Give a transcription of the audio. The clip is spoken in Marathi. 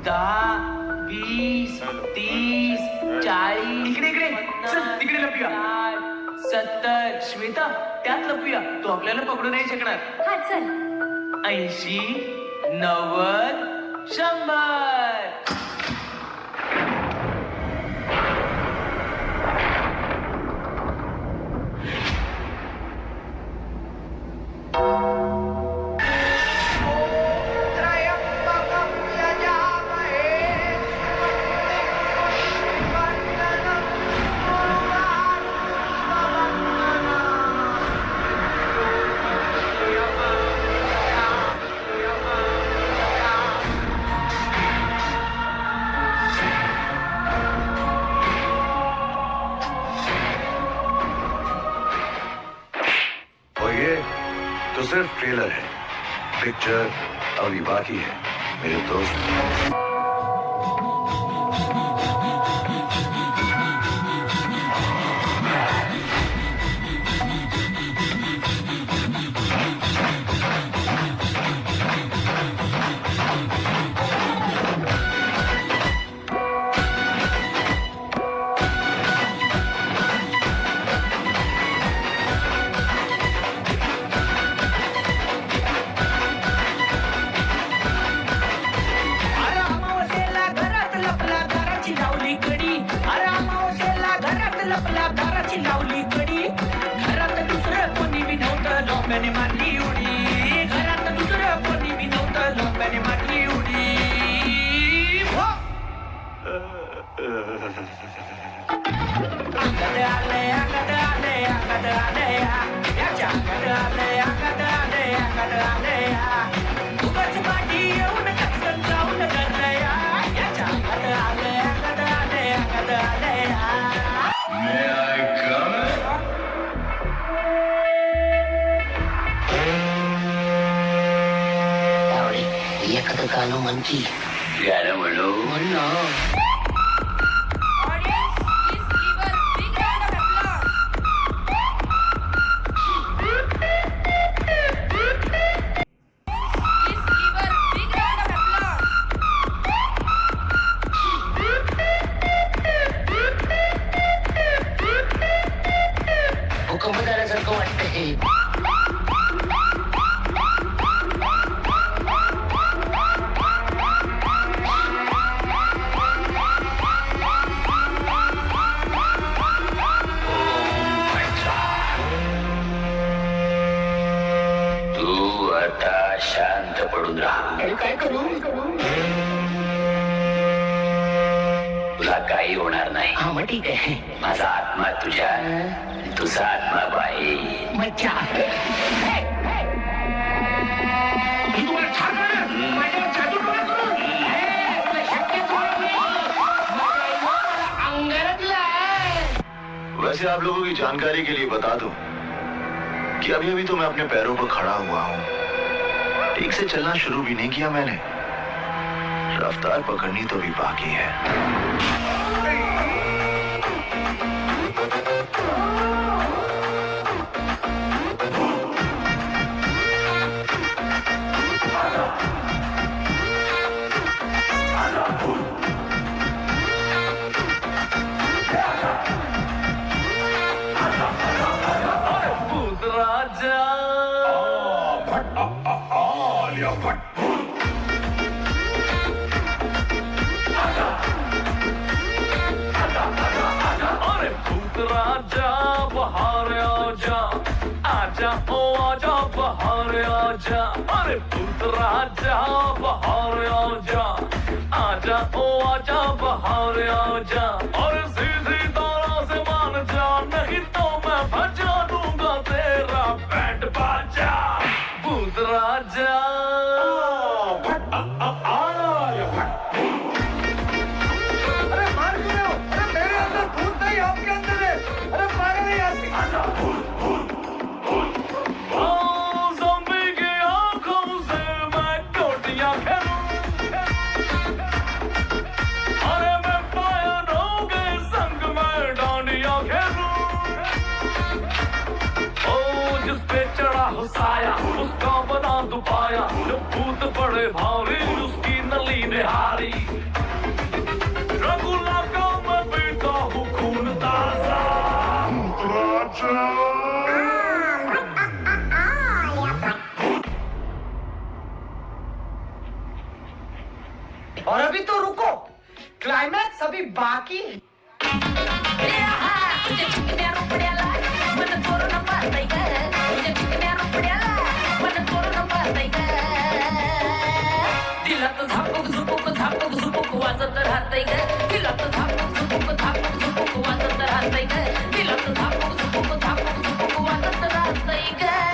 10, 20, 30, 40. इकडे इकडे चल तिकडे लपूया. 70. श्वेता त्यात लपूया, तो आपल्याला पकडू नाही शकणार. हा चल. 80, 90, 100. और ये तो सिर्फ ट्रेलर है, पिक्चर अभी बाकी है मेरे दोस्त. लावली कडी घरात दुसरं कोणी बी नव्हतं लोंब्याने मारली उडी घरात दुसरं कोणी बी नव्हतं लोंब्याने मारली उडी अंगद आले अंगद आले अंगद आले याच्या अंगद आले अंगद आले अंगद आले उगाच पाठी येऊन कचकन जाऊन गल्ले याच्या अंगद आले अंगद आले अंगद आले May I come in? त्यावेळी एखादं गाणं म्हणती. गाणं म्हणू. Audience, please give a big round of applause. Please give a big round of applause. भूकंप झाल्यासारखं वाटतंय. तू आता शांत पडून राहा. अरे काय करू? तुला काही होणार नाही. हा मग ठीक आहे. माझा आत्मा तुझ्या तुझा आत्मा बाहेर. मच्छा. वैसे आप लोगों की जानकारी के लिए बता दूं कि अभी अभी तो मैं अपने पैरों पर खड़ा हुआ हूं. ठीक से चलना शुरू भी नहीं किया मैंने. रफ्तार पकड़नी तो भी बाकी है. अरे भूत राजा बाहर आजा आजा ओ आजा बाहर आजा अरे भूत राजा बाहर आजा आजा ओ आजा बाहर आजा और सीधी तरह से मान जा नहीं तो मैं बजा दूंगा तेरा बैंड बाजा भूत राजा साया उसका बना दुपाया जो भूत बड़े भारी उसकी नली निहारी बाकी तुझ्या चिकन्या रुपड्याला मन चोरून पाहतय ग तुझ्या चिकन्या रुपड्याला मन चोरून पाहतय ग दिलात झापूक झुपूक वाजत राहतय ग दिलात झापूक झुपूक वाजत राहतय ग दिलात झापूक